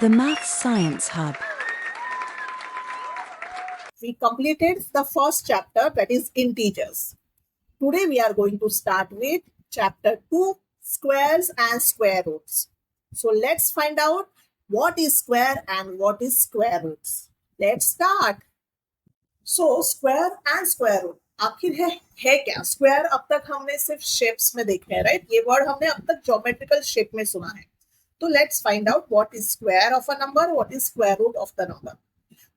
The Maths Science Hub. We completed the first chapter, that is integers. Today we are going to start with chapter 2, squares and square roots. So let's find out what is square and what is square roots. Let's start. So square and square root आखिर है क्या? Square अब तक हमने सिर्फ shapes में देखे हैं, राइट? ये वर्ड हमने अब तक ज्योमेट्रिकल शेप में सुना है. तो let's find out what is square of a number, what is square root of the number.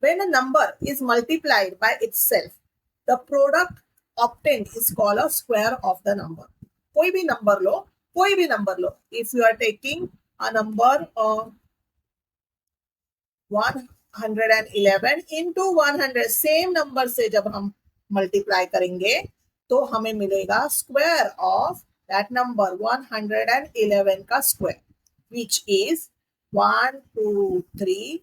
When a number is multiplied by itself, the product obtained is called a square of the number. कोई भी number low. If you are taking a number 111 into 100, same number से जब हम multiply करेंगे तो हमें मिलेगा square of that number 111 का square, which is 1 2 3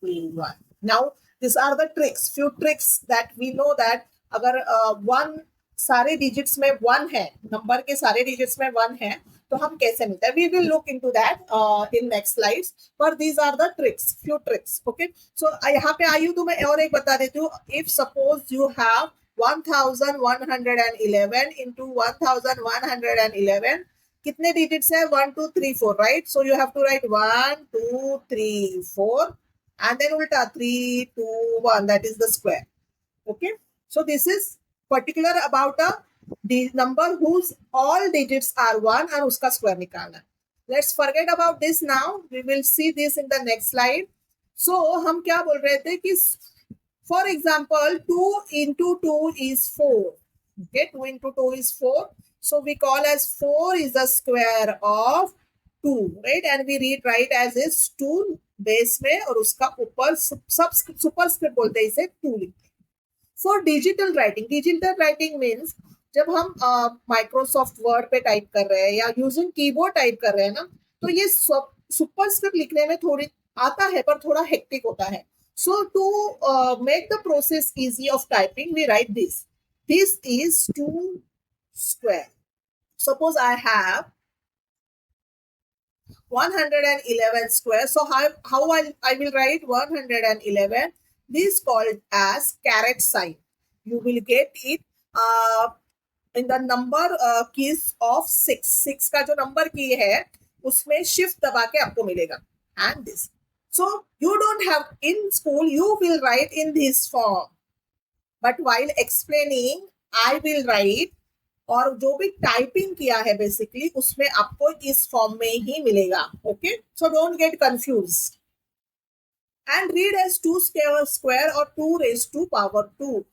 2 1. Now these are the tricks, few tricks that we know that अगर वन सारे डिजिट्स में वन है, नंबर के सारे डिजिट्स में वन है, तो हम कैसे मिलते हैं. We will look into that in next slides, पर these are the tricks, few tricks. Okay, so यहाँ पे आयु तो मैं और एक बता देती हूँ. If suppose you have 1111 into 1111, कितने डिजिट्स है? 1 2 3 4, right? So you have to write 1 2 3 4 and then ulta 3 2 1, that is the square. Okay, so this is particular about a number whose all digits are 1 and uska square nikalna. Let's forget about this now, we will see this in the next slide. So hum kya bol rahe the ki for example 2 into 2 is 4. Okay, 2 into 2 is 4, so we call as 4 is the square of 2, right? And we write as is 2 base में और उसका ऊपर सब superscript बोलते हैं, इसे 2 लिखते हैं. फॉर डिजिटल राइटिंग मीन्स जब हम माइक्रोसॉफ्ट वर्ड पे टाइप कर रहे हैं या यूजिंग कीबोर्ड टाइप कर रहे हैं ना, तो ये सुपरस्क्रिप्ट लिखने में थोड़ी आता है पर थोड़ा हेक्टिक होता है. So to make the process easy of typing we write this is 2 square. Suppose I have 111 square. So how I will write 111? This called as caret sign. You will get it in the number keys of 6. 6 का जो number key है उसमें shift दबा के आपको मिलेगा. And this. So you don't have, in school you will write in this form. But while explaining, I will write, और जो भी टाइपिंग किया है बेसिकली उसमें आपको इस फॉर्म में ही मिलेगा. Okay, so don't get confused. And read as 2 square और 2 raised to power 2,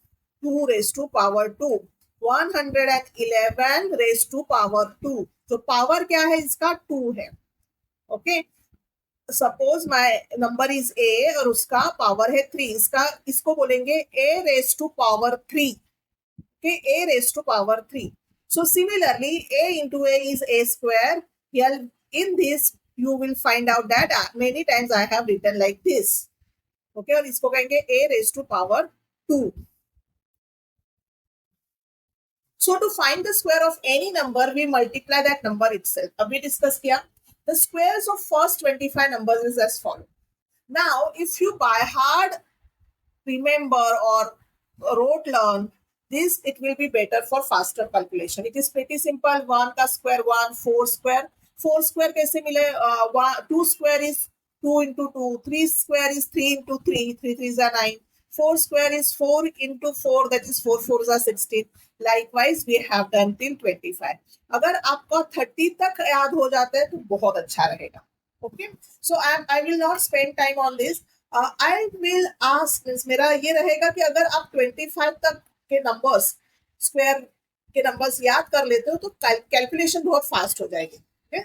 2 raised to power 2, 111 raised to power 2. तो पावर क्या है इसका? 2 है. Okay, suppose my number is a और उसका पावर है 3, इसको बोलेंगे a raised to power 3. Okay, a raised to power 3. So similarly, a into a is a square. Here in this you will find out that many times I have written like this. Okay, और इसको कहेंगे a raised to power 2. So to find the square of any number, we multiply that number itself. अभी discuss किया. The squares of first 25 numbers is as follows. Now, if you by heart remember or rote learn this, it will be better for faster calculation. It is pretty simple. 1 का square 1, 4 square. 4 square कैसे मिले? 2 square is 2 into 2. 3 square is 3 into 3. 3 3s are 9. 4 square is 4 into 4, that is 4 4s are 16. Likewise, we have done till 25. अगर आपका 30 तक याद हो जाता है तो बहुत अच्छा रहेगा. Okay, so I will not spend time on this. I will ask, मेरा ये रहेगा कि अगर आप 25 तक के नंबर्स, स्क्वायर के नंबर्स याद कर लेते हो तो कैलकुलेशन बहुत फास्ट हो जाएगी.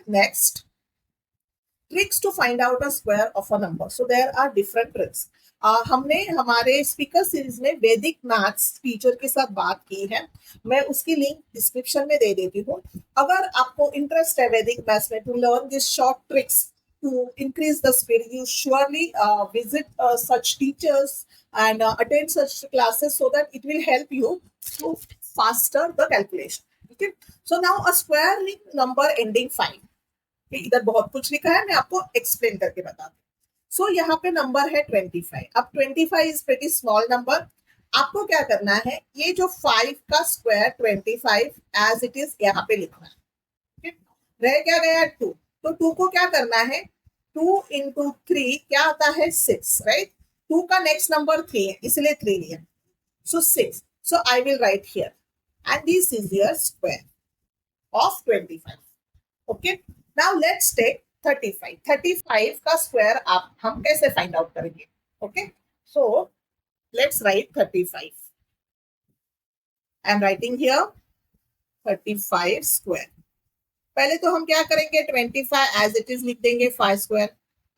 Next, tricks to find out a square of a number. So there are different tricks. हमने हमारे स्पीकर सीरीज में वैदिक मैथ्स टीचर के साथ बात की है. मैं उसकी लिंक डिस्क्रिप्शन में दे देती हूँ. अगर आपको इंटरेस्ट है वैदिक मैथ्स में, to learn this short tricks to increase the speed, you surely visit such teachers and attend such classes so that it will help you to faster the calculation. Okay, so now a square number ending 5. इधर बहुत कुछ लिखा है, मैं आपको explain करके बताती हूँ. सो यहाँ पे नंबर है 25. अब 25 इज प्रीटी स्मॉल नंबर. आपको क्या करना है, ये जो 5 का स्क्वायर 25 एज इट इज यहाँ पे लिखना है. रह क्या गया 2, तो 2 को क्या करना है, 2 into 3 क्या आता है 6, राइट. 2 का नेक्स्ट नंबर 3 है इसलिए 3 लिया. So 6. So I will write here. And this is your square of 25. Okay. Now let's take 35. 35 का square आप हम कैसे find out करेंगे? Okay. So let's write 35. I'm writing here 35 square. पहले तो हम क्या करेंगे, 25 as it is लिख देंगे 5 square.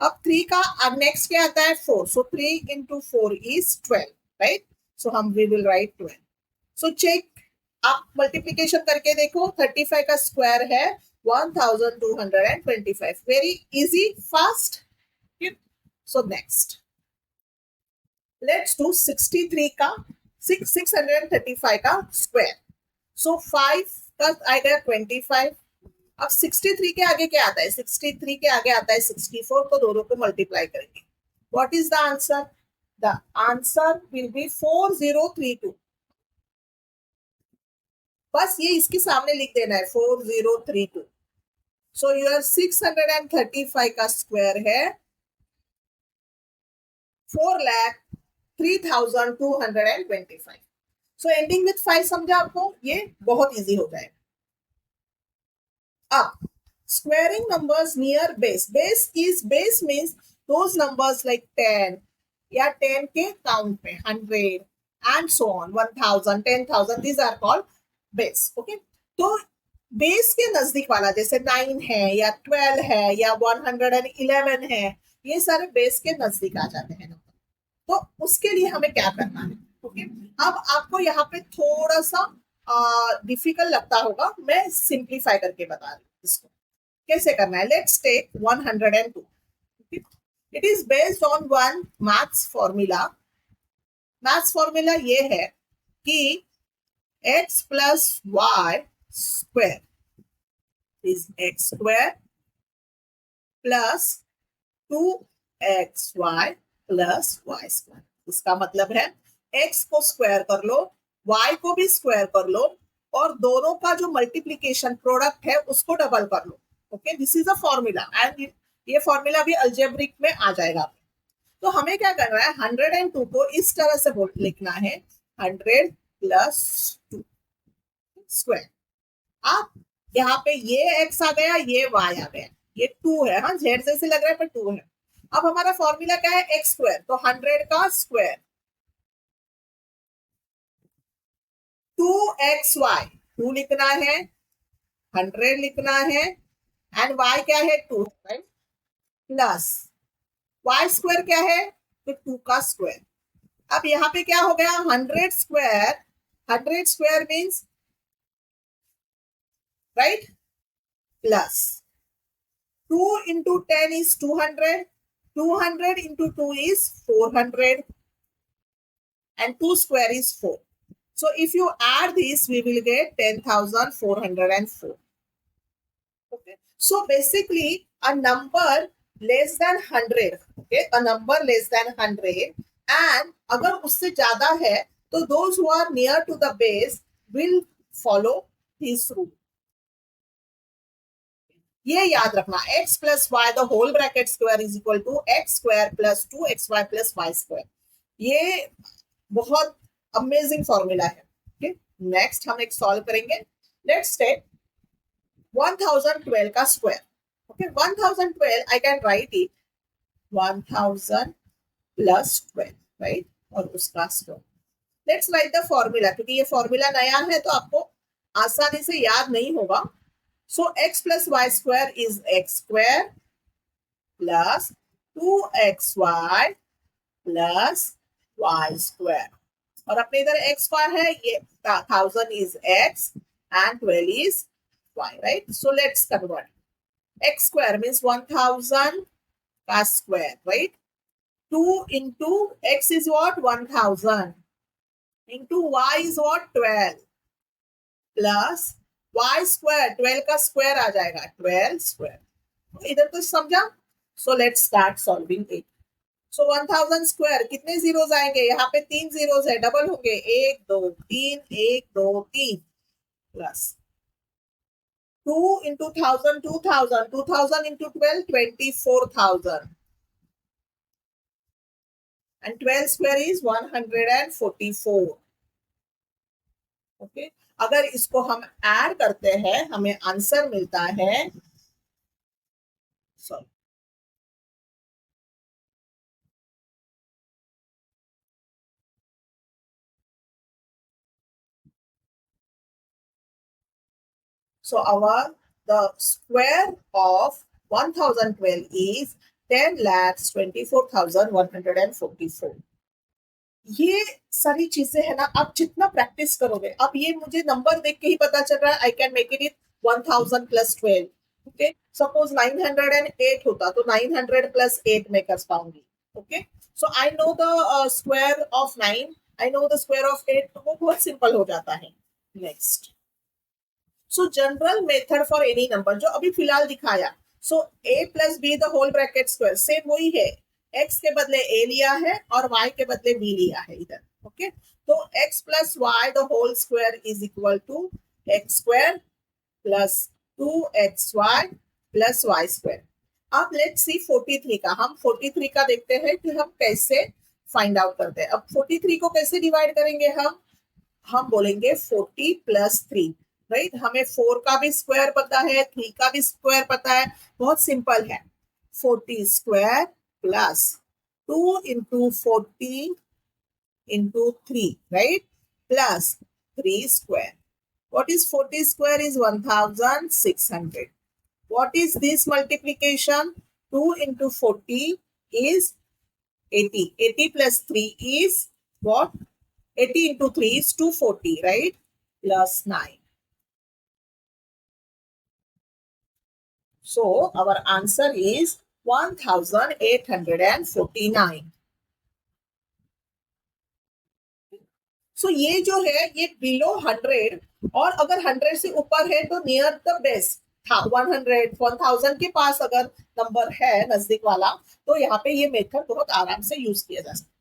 अब 3 का अब नेक्स्ट क्या आता है 4. So 3 into 4 is 12, right? So हम we will write 12. So check, आप मल्टीप्लीकेशन करके देखो. 35 का स्क्वायर है 1225. Very easy, fast. So next let's do 63 का 635 का स्क्वायर. सो 5 का आएगा 25. अब 63 के आगे क्या आता है, 63 के आगे आता है 64. तो दोनों को मल्टीप्लाई करेंगे. What is the answer? The answer will be 4032. बस ये इसके सामने लिख देना है 4032. सो योर 635 का स्क्वायर है 4,03,225. सो एंडिंग विथ 5. समझा आपको? ये बहुत इजी हो जाएगा. अब squaring numbers near base. Base means those numbers like 10 या 10 के काउंट पे 100 and so on, 1000, 10,000. these are called base. okay. तो बेस के नजदीक वाला जैसे 9 है या 12 है या 111 है, ये सारे बेस के नजदीक आ जाते हैं. तो उसके लिए हमें क्या करना है? ओके. अब आपको यहाँ पे थोड़ा सा डिफिकल्ट लगता होगा, मैं सिंप्लीफाई करके बता रही हूँ इसको कैसे करना है. Let's take 102. It is based on one maths formula. Maths formula ये है कि x plus y square is x square plus 2xy plus y square. इसका मतलब है x को स्क्वायर कर लो, y को भी स्क्वायर कर लो, और दोनों का जो मल्टीप्लीकेशन प्रोडक्ट है उसको डबल कर लो. Okay. This is a formula and ये फॉर्मूला भी अलजेब्रिक में आ जाएगा. तो हमें क्या करना है, 102 को इस तरह से लिखना है 100 प्लस 2 स्क्वायर. अब यहाँ पे ये x आ गया, ये y आ गया, ये 2 है. हाँ, z जैसे लग रहा है पर 2 है. अब हमारा फॉर्मूला क्या है, x स्क्वायर. तो 100 का स्क्वायर 2xy, 2 लिखना है, 100 लिखना है, एंड y क्या है 2, राइट. प्लस y स्क्वायर क्या है, तो 2 का स्क्वायर. अब यहाँ पे क्या हो गया, 100 square means, right, plus 2 into 10 is 200. 200 into 2 is 400. And 2 square is 4. So if you add this, we will get 10,404. Okay. So basically, a number less than 100. Okay. A number less than 100. And अगर उससे ज़्यादा है, तो those who are near to the base will follow this rule. ये याद रखना, x plus y the whole bracket square is equal to x square plus 2xy plus y square. ये बहुत अमेजिंग फॉर्मूला है. ओके. नेक्स्ट हम एक solve करेंगे. Let's take 1012 का square. Okay. 1012 I can write it 1000 plus 12, right, और उसका square. Let's write the formula, क्योंकि ये फॉर्मूला नया है तो आपको आसानी से याद नहीं होगा. So x plus y square is x square plus 2xy plus y square. और अपने इधर x square है, ये 1000 is x and 12 is y, right? So let's convert. X square means 1000 का square, right? 2 into x is what? 1000 into y is what? 12 plus y square, 12 का square आ जाएगा 12 square. इधर तो समझा. सो let's start solving it. So 1000 square कितने zeros आएंगे? यहाँ पे 3 जीरोस है, डबल होंगे, 1 2 3 1 2 3 plus 2 into 1000 2000 2000 into 12 24,000 and 12 square is 144. Okay अगर इसको हम ऐड करते हैं हमें आंसर मिलता है, sorry so our the square of 1012 is 10,24,144. ये सारी चीजें है ना, आप जितना प्रैक्टिस करोगे, अब ये मुझे नंबर देख के ही पता चल रहा है I can make it 1000 plus 12. Okay suppose 908 होता तो 900 प्लस 8 मैं कर पाऊंगी. Okay so I know the square of 9, I know the square of 8, तो वो बहुत सिंपल हो जाता है. Next so general method for any number जो अभी फिलहाल दिखाया, so a plus b the whole bracket square same वही है, x के बदले a लिया है और y के बदले b लिया है इधर. ओके तो x plus y the whole square is equal to x square plus 2xy plus y square. अब लेट्स सी 43 का, हम 43 का देखते हैं कि हम कैसे फाइंड आउट करते हैं. अब 43 को कैसे डिवाइड करेंगे? हम बोलेंगे 40 प्लस 3, राइट. हमें 4 का भी स्क्वायर पता है, 3 का भी स्क्वायर पता है, बहुत सिंपल है. 40 square plus 2 into 40 into 3, right? Plus 3 square. What is 40 square is 1600. What is this multiplication? 2 into 40 is 80. 80 plus 3 is what? 80 into 3 is 240, right? Plus 9. So our answer is 1849. So ये जो है ये below 100 और अगर 100 से ऊपर है तो नियर द बेस्ट था. 100 1000 के पास अगर नंबर है नजदीक वाला तो यहाँ पे ये मेथड बहुत आराम से यूज किया जा सकता है.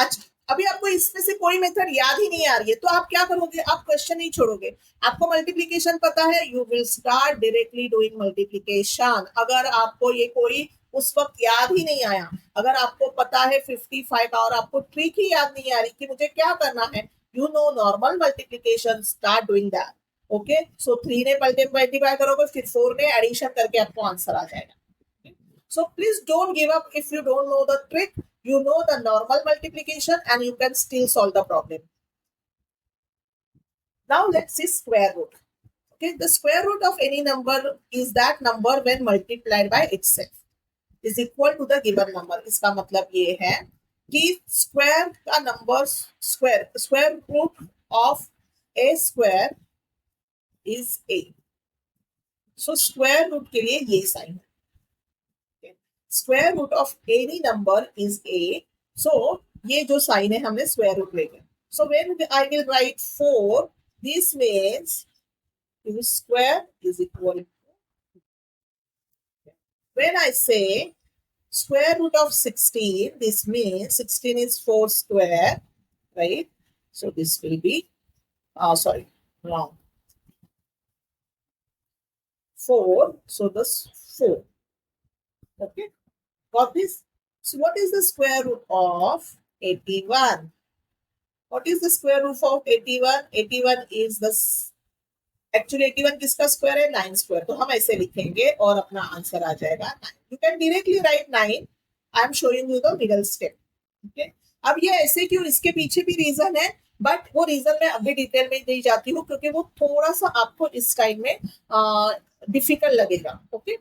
अच्छा अभी आपको इसमें से कोई मेथड याद ही नहीं आ रही है तो आप क्या करोगे? आप क्वेश्चन नहीं छोड़ोगे. आपको मल्टीप्लीकेशन पता है, you will start directly doing multiplication. अगर आपको ये कोई उस वक्त याद ही नहीं आया, अगर आपको पता है 55 और आपको ट्रिक ही याद नहीं आ रही कि मुझे क्या करना है, you know normal multiplication, start doing that. Okay so 3 ने मल्टीप्लाई करोगे फिर 4 ने एडिशन करके आपको आंसर आ जाएगा. So please don't give up if you don't know the trick. You know the normal multiplication and you can still solve the problem. Now let's see square root. Okay, the square root of any number is that number when multiplied by itself is equal to the given number. इसका मतलब ये है कि square का number square root of a square is a. So square root के लिए ये sign है. Square root of any number is a. So ये जो साइन है हमने square root ले गए. So when I will write 4, this means q square is equal to, when I say square root of 16, this means 16 is 4 square, right? So this will be sorry, wrong. 4, so this 4. Okay, got this? So what is the square root of 81? What is the square root of 81? 81 is the, actually 81 किसका square है? 9 square. तो हम ऐसे लिखेंगे और अपना answer आ जाएगा 9. You can directly write 9. I am showing you the middle step. Okay. अब ये ऐसे क्यों, इसके पीछे भी रीजन है, बट वो रीजन मैं अभी डिटेल में दी जाती हूँ क्योंकि वो थोड़ा सा आपको इस टाइम में डिफिकल्ट लगेगा. Okay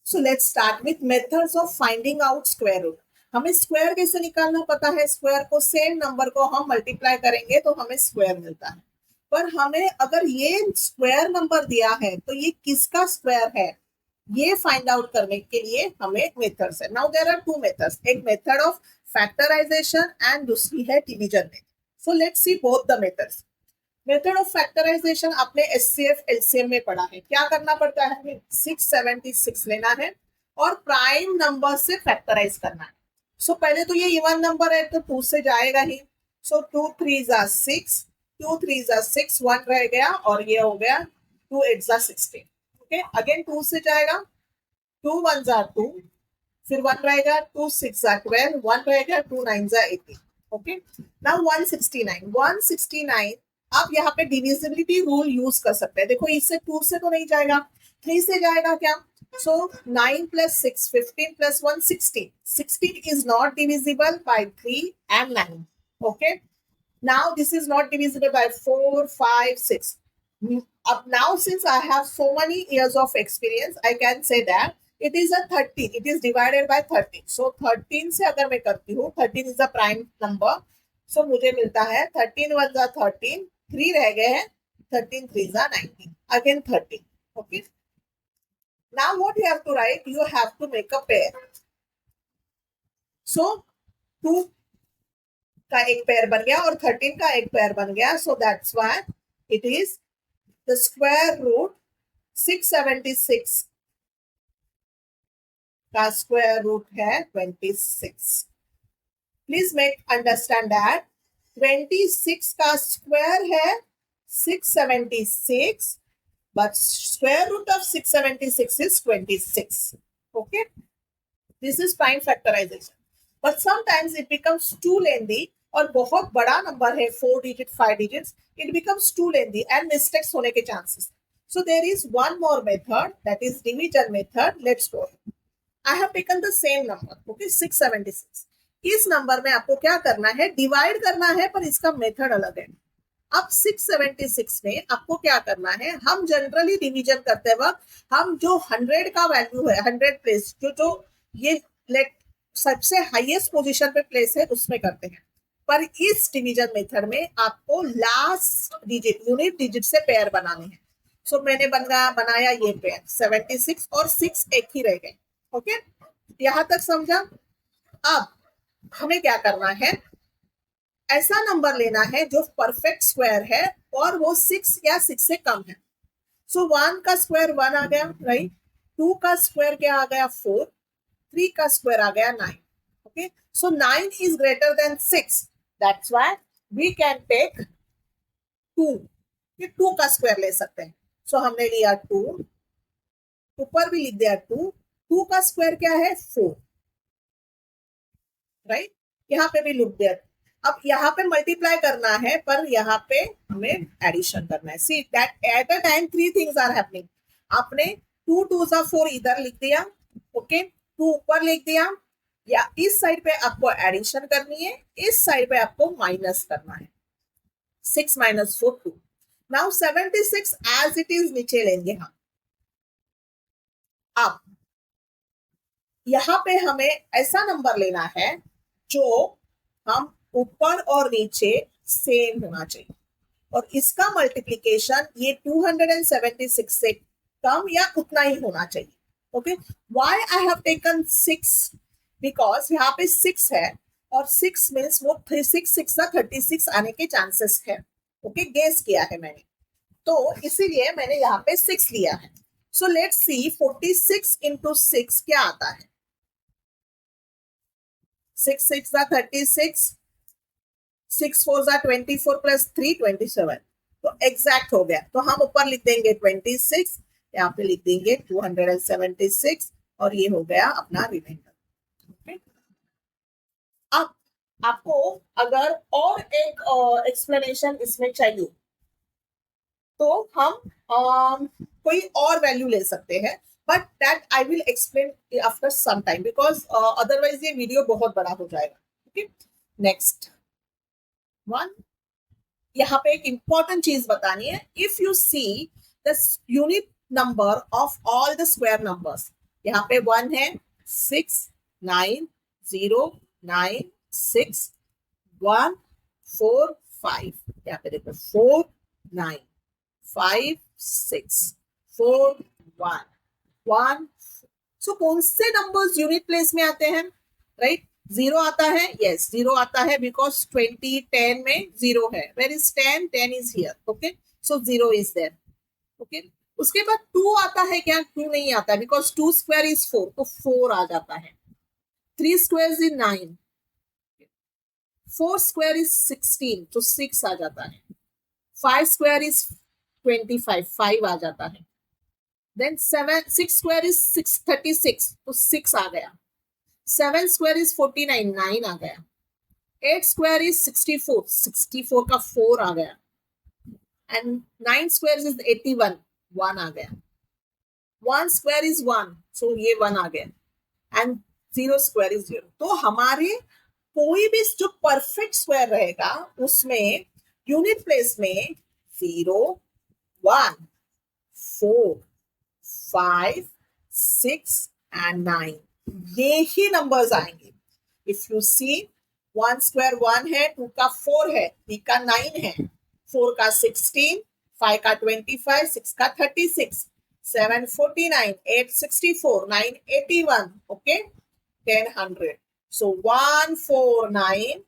so let's start with methods of finding out square root. हमें स्क्वायर कैसे निकालना पता है. स्क्वायर को सेम नंबर को हम मल्टीप्लाई करेंगे तो हमें स्क्वायर मिलता है. पर हमें अगर ये स्क्वायर नंबर दिया है तो ये किसका स्क्वायर है ये फाइंड आउट करने के लिए हमें मेथड्स है. नाउ देयर आर 2 मेथड्स, एक मेथड ऑफ फैक्टराइजेशन एंड दूसरी है division method. So let's see both the methods. Method of factorization आपने एचसीएफ एलसीएम में पढ़ा है. क्या करना पड़ता है? हमें 676 लेना है और प्राइम नंबर से फैक्टराइज करना है. सो पहले तो ये इवन नंबर है तो 2 से जाएगा ही. सो 2 3 जा 6, 2 3 जा 6, 1 रह गया और ये हो गया 2 8 जा 16. ओके, अगेन 2 से जाएगा, 2 1 जा 2, फिर 1 रहेगा, 2 6 जा 12, 1 रहेगा, 2 9 जा 18. Okay, now 169. आप यहाँ पे डिविजिबिलिटी रूल यूज कर सकते हैं. देखो इससे 2 से तो नहीं जाएगा, 3 से जाएगा क्या? So 9 plus 6, 15 plus 1, 16. 16 is not divisible by 3 and 9. Okay. Now this is not divisible by 4, 5, 6. Up now, since I have so many years of experience, I can say that it is a 13. It is divided by 13. So 13 से अगर मैं करती हूँ, 13 is a prime number. So मुझे मिलता है 13 1 जा 13, 3 रह गए हैं, 13 3 जा 19. Again 13. Okay. Now what you have to write? You have to make a pair. So 2 का एक पेयर बन गया और 13 का एक पेयर बन गया. So that's why it is the square root 676 का square root है 26. Please make understand that 26 का square है 676, but square root of 676 is 26. Okay. This is prime factorization. But sometimes it becomes too lengthy और बहुत बड़ा number है 4 digit 5 digits, it becomes too lengthy and mistakes होने के chances. So there is one more method, that is division method. Let's go. I have taken the same number, okay, 676. इस number में आपको क्या करना है? डिवाइड करना है, पर इसका मेथड अलग है. अब 676 में आपको क्या करना है? हम जनरली डिवीजन करते वक्त हम जो 100 का वैल्यू है, 100 प्लेस जो ये लेट सबसे हाईएस्ट पोजीशन पे प्लेस है उसमें करते हैं. पर इस डिवीजन मेथड में आपको लास्ट डिजिट, यूनिट डिजिट से पेयर बनाने हैं. सो मैंने बनाया ये पेयर 76 और 6 एक ही रह गए. ओके, यहां तक समझा? अब हमें क्या करना है? ऐसा नंबर लेना है जो परफेक्ट स्क्वायर है और वो 6 या 6 से कम है. सो 1 का स्क्वायर 1 आ गया, राइट. 2 का स्क्वायर क्या आ गया? 4. 3 का स्क्वायर आ गया 9. Okay, so 9 is greater than 6. That's why we can take 2. ये 2 का स्क्वायर ले सकते हैं. सो हमने लिया 2, ऊपर भी लिख दिया 2. 2 का स्क्वायर क्या है? 4. राइट, यहाँ पे भी लिख दिया. अब यहाँ पे मल्टीप्लाई करना है, पर यहाँ पे हमें एडिशन करना है. See that at a time 3 things are happening. आपने 2 2 जा 4 इधर लिख दिया. ओके, 2 ऊपर लिख दिया, या इस साइड पे आपको एडिशन करनी है, इस साइड पे आपको माइनस करना है. 6 minus 4 2. Now 76 as it is नीचे लेंगे हम. अब यहाँ पे हमें ऐसा नंबर लेना है जो हम ऊपर और नीचे सेम होना चाहिए, और इसका मल्टीप्लीकेशन ये 276 से कम या उतना ही होना चाहिए. Okay, why I have taken 6? Because यहाँ पे 6 है और 6 मीन्स वो 6 36 आने के चांसेस है. ओके, गेस किया है मैंने, तो इसीलिए मैंने यहाँ पे 6 लिया है. सो लेट्स सी 46 into 6 क्या आता है? 6 6 जा 36, 6 4 जा 24 प्लस 3 27. तो एग्जैक्ट हो गया. तो हम ऊपर लिख देंगे 26, यहाँ पे लिख देंगे 276, और ये हो गया अपना रिमाइंडर. okay? अब आपको अगर और एक एक्सप्लेनेशन इसमें चाहिए तो हम कोई और वैल्यू ले सकते हैं, but that I will explain after some time, because otherwise ये वीडियो बहुत बड़ा हो जाएगा. ओके, नेक्स्ट वन, यहाँ पे एक इंपॉर्टेंट चीज बतानी है. If you see the unit number of all the square numbers, यहाँ पे 1 है, 6 9 0 9 6 1 4 5. यहाँ पे देखो 4 9 5 6 4 1 1. सो कौन से नंबर्स यूनिट प्लेस में आते हैं? राइट, 0 आता है. यस, 0 आता है बिकॉज 20 10 में 0 है. Where is 10? 10 is here. Okay, so 0 is there. Okay, उसके बाद 2 आता है क्या? 2 नहीं आता बिकॉज 2 स्क्वायर इज 4, तो 4 आ जाता है. 3 squares is 9. 4 square is 16, तो 6 आ जाता है. 5 square is 25, 5 आ जाता है. Then 6 square is 36, तो 6 आ गया. 7 square is 49, 9 आ गया. 8 square is 64, 64 का 4 आ गया. And 9 squares is 81, 1 आ गया. 1 square is 1, so ये 1 आ गया. And 0 square is 0. तो हमारे कोई भी जो परफेक्ट स्क्वायर रहेगा उसमें यूनिट प्लेस में 0, 1, 4, 5, 6 and 9 ये ही नंबर्स आएंगे. इफ यू सी 1 स्क्वायर 1 है, 2 का 4 है, 3 का 9 है, 4 का 16, 5 का 25, 6 का 36, 7 49, 8 64, 9 81, okay, 10 100. So 1 4 9,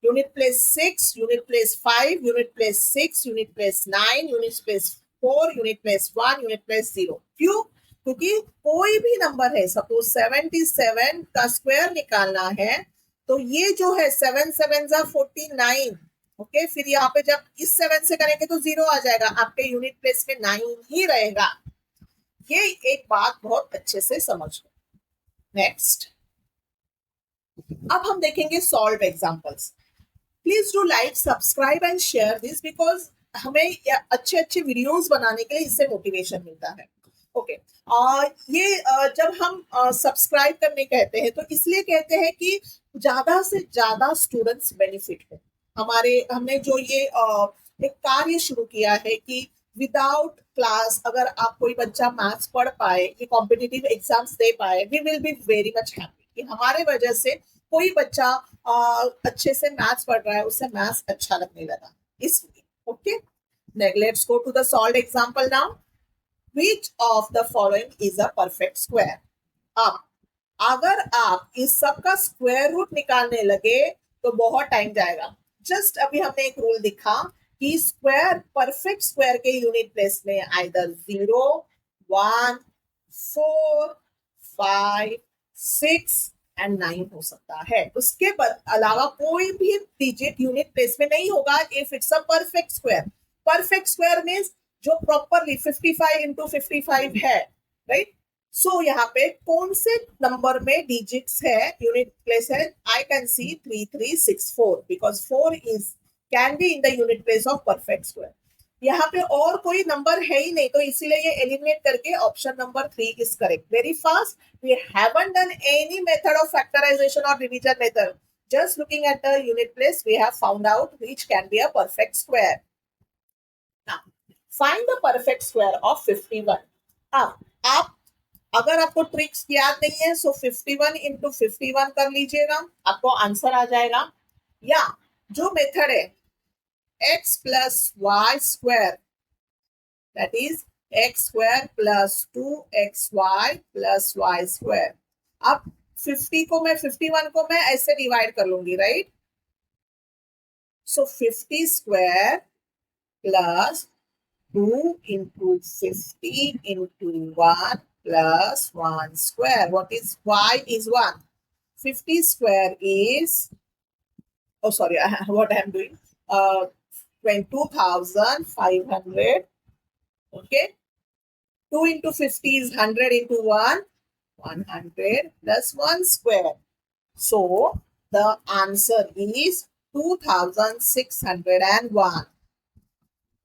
unit place 6, unit place 5, unit place 6, unit place 9, unit place 4, unit place 1, unit place 0. क्यों? क्योंकि कोई भी नंबर है, सपोज 77 का स्क्वायर निकालना है, तो ये जो है 7 7 49, ओके. फिर यहाँ पे जब इस 7 से करेंगे तो 0 आ जाएगा, आपके यूनिट प्लेस में 9 ही रहेगा. ये एक बात बहुत अच्छे से समझ लो. नेक्स्ट, अब हम देखेंगे solve examples. Please do like, subscribe and share this, because हमें अच्छे अच्छे वीडियोस बनाने के लिए इससे मोटिवेशन मिलता है. ओके, ये जब हम सब्सक्राइब करने कहते हैं तो इसलिए कहते हैं कि ज्यादा से ज्यादा स्टूडेंट्स बेनिफिट हो. हमने जो ये एक कार्य शुरू किया है कि विदाउट क्लास अगर आप कोई बच्चा मैथ्स पढ़ पाए, ये कॉम्पिटिटिव एग्जाम्स दे पाए, we will be very much happy कि हमारे वजह से कोई बच्चा अच्छे से मैथ्स पढ़ रहा है, उससे मैथ्स अच्छा लगने लगा. इसलिए okay, let's go to the solved example now. Which of the following is a perfect square? अब अगर आप इस सब का स्क्वायर रूट निकालने लगे तो बहुत टाइम जाएगा. जस्ट अभी हमने एक रूल दिखा कि स्क्वायर, परफेक्ट स्क्वायर के यूनिट प्लेस में आइदर 0, 1, 4, 5, 6 एंड 9 हो सकता है. उसके अलावा कोई भी डिजिट यूनिट प्लेस में नहीं होगा if it's a perfect square. Perfect square means जो प्रॉपरली 55 इंटू 55 है, राइट. सो यहाँ पे कौन से नंबर में डिजिट्स है, यूनिट प्लेस है? I can see 3364 because 4 is can be in the unit place of perfect square. यहाँ पे और कोई नंबर है ही नहीं, तो इसीलिए ये एलिमिनेट करके option number 3 is correct. Very fast, we haven't done any method of factorization और division method. Just looking at the unit place, we have found out which can be a perfect square. Now, find the perfect square of 51. आप अगर आपको tricks याद नहीं है सो 51 into 51 कर लीजिएगा, आपको आंसर आ जाएगा. या जो मेथड है x plus y square, that is x square plus 2xy plus y square. अब 51 को मैं ऐसे डिवाइड कर लूंगी, right. So 50 square plus 2 into 50 into 1 plus 1 square. What is y is 1. 50 square is, oh sorry, what I am doing, 22,500. Okay, 2 into 50 is 100 into 1, 100 plus 1 square. So the answer is 2601.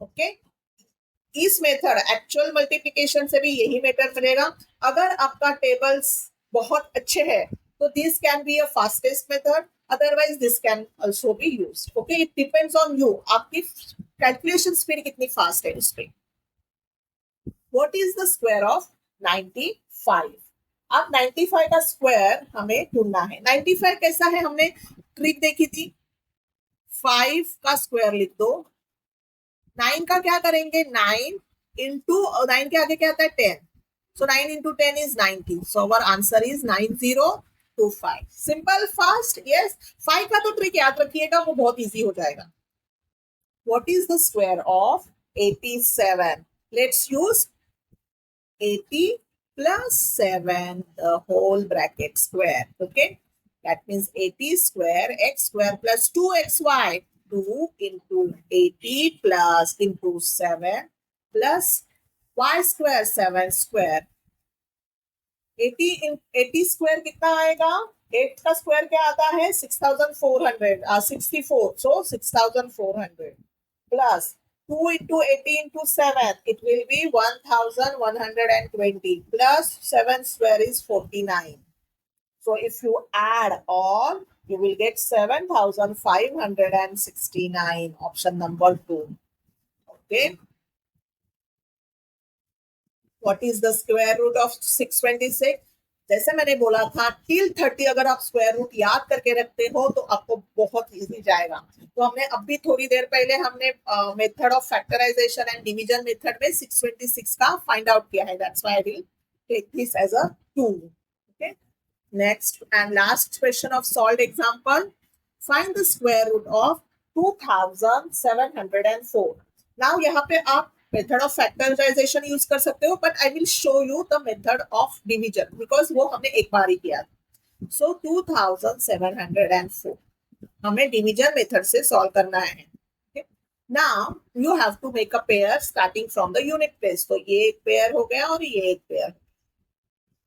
Okay, इस method actual multiplication से भी यही method मिलेगा. अगर आपका tables बहुत अच्छे हैं तो this can be a fastest method, otherwise this can also be used. Okay, it depends on you, आपकी कैलकुलेशन स्पीड कितनी फास्ट है उस पे. What is the square of 95? अब 95 का स्क्वायर हमें ढूंढना है. 95 कैसा है, हमने ट्रिक देखी थी. 5 का स्क्वायर लिख दो. 9 का क्या करेंगे, 9 इंटू 9 के आगे क्या आता है 10. सो 9 into 10 is 90. So our answer is 9025. Simple, fast. Yes, 5 का तो ट्रिक याद रखिएगा, वो बहुत इजी हो जाएगा. What is the square of 87? Let's use 80 plus 7 the whole bracket square. Okay, That means 80 square x square plus 2xy. 2 into 80 plus into 7 plus y square 7 square. 80 in 80 square कितना आएगा? 8 का square क्या आता है? 6400 64. So 6400 plus 2 into 80 into 7. It will be 1120 plus 7 square is 49. So if you add all, you will get 7569. Option number 2. Okay. What is the square root of 626? जैसे मैंने बोला था till 30 अगर आप स्क्वायर रूट याद करके रखते हो तो आपको बहुत इजी जाएगा. तो हमने अभी थोड़ी देर पहले हमने method of factorization and division method में 626 का फाइंड आउट किया है. That's why I will take this as a tool. Okay. Next and last question of solved example. Find the square root of 2704. Now यहाँ पे आप method of factorization use कर सकते हो, but I will show you the method of division because वो हमने एक बार ही किया. So 2704 हमें division method से solve करना है. Okay? Now you have to make a pair starting from the unit place. तो ये एक pair हो गया और ये एक pair.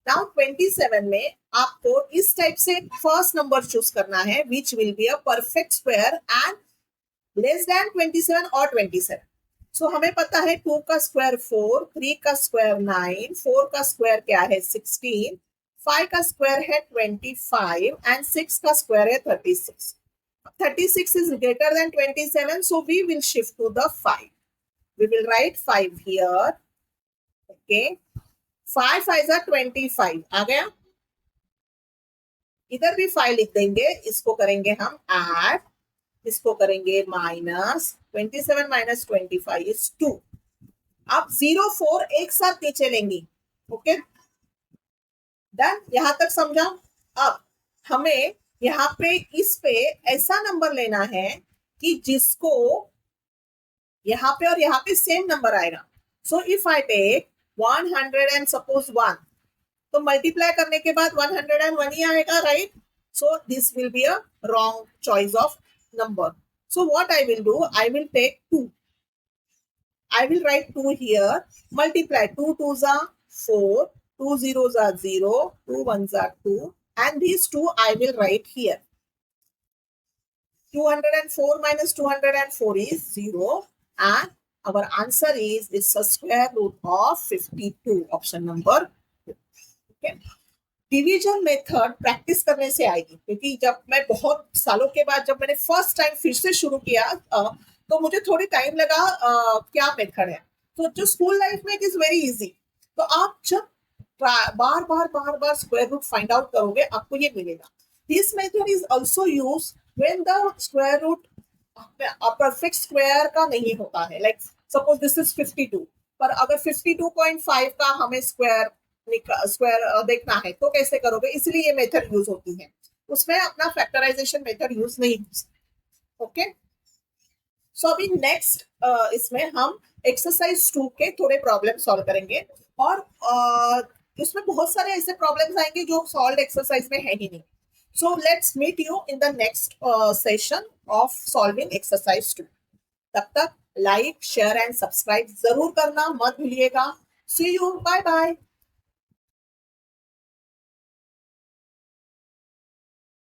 Now 27 में आपको इस टाइप से फर्स्ट नंबर चूज करना है which will be a perfect square and less than 27 or 27. So हमें पता है 2 का स्क्वायर 4, 3 का स्क्वायर 9, 4 का स्क्वायर क्या है 16, 5 का स्क्वायर है 25 and 6 का स्क्वायर है 36. 36 is greater than 27, so we will shift to the 5. We will write 5 here. Okay. 5 5 are 25 आ गया. इधर भी 5 लिख देंगे. इसको करेंगे हम ऐड, इसको करेंगे माइनस. 27 minus 25 is 2. आप 0 4 एक साथ नीचे लेंगी. Okay done. यहां तक समझा. अब हमें यहाँ पे इस पे ऐसा नंबर लेना है कि जिसको यहाँ पे और यहाँ पे सेम नंबर आएगा. So if I take 100 and suppose 1, तो मल्टीप्लाई करने के बाद 101 ही आएगा, right? So this will be a wrong choice of number. So what I will do, I will take 2. I will write 2 here. Multiply 2 2s are 4, 2 zeros are 0, 2 1s are 2, and these 2 I will write here. 204 minus 204 is 0, and our answer is it's a square root of 52. Option number 2. Okay. Division method practice करने से आएगी, क्योंकि जब मैं बहुत सालों के बाद जब मैंने फर्स्ट टाइम फिर से शुरू किया तो मुझे थोड़ी टाइम लगा क्या मेथड है. तो जो स्कूल लाइफ में इट इज वेरी इजी. तो आप जब बार बार स्क्वायर रूट फाइंड आउट करोगे आपको ये मिलेगा. This method is also use when the square root perfect square का नहीं होता है. लाइक सपोज दिस इज 52, पर अगर 52.5 का हमें स्क्वायर देखना है तो कैसे करोगे. इसलिए ये मेथड यूज होती है. उसमें अपना फैक्टराइजेशन मेथड यूज नहीं हो सकता. ओके. सो अभी नेक्स्ट इसमें हम एक्सरसाइज 2 के थोड़े प्रॉब्लम सॉल्व करेंगे, और इसमें बहुत सारे ऐसे प्रॉब्लम्स आएंगे जो सॉल्व एक्सरसाइज में है ही नहीं. So let's meet you in the next session of solving exercise 2. तब तक लाइक शेयर एंड सब्सक्राइब जरूर करना मत भूलिएगा. See you. Bye bye.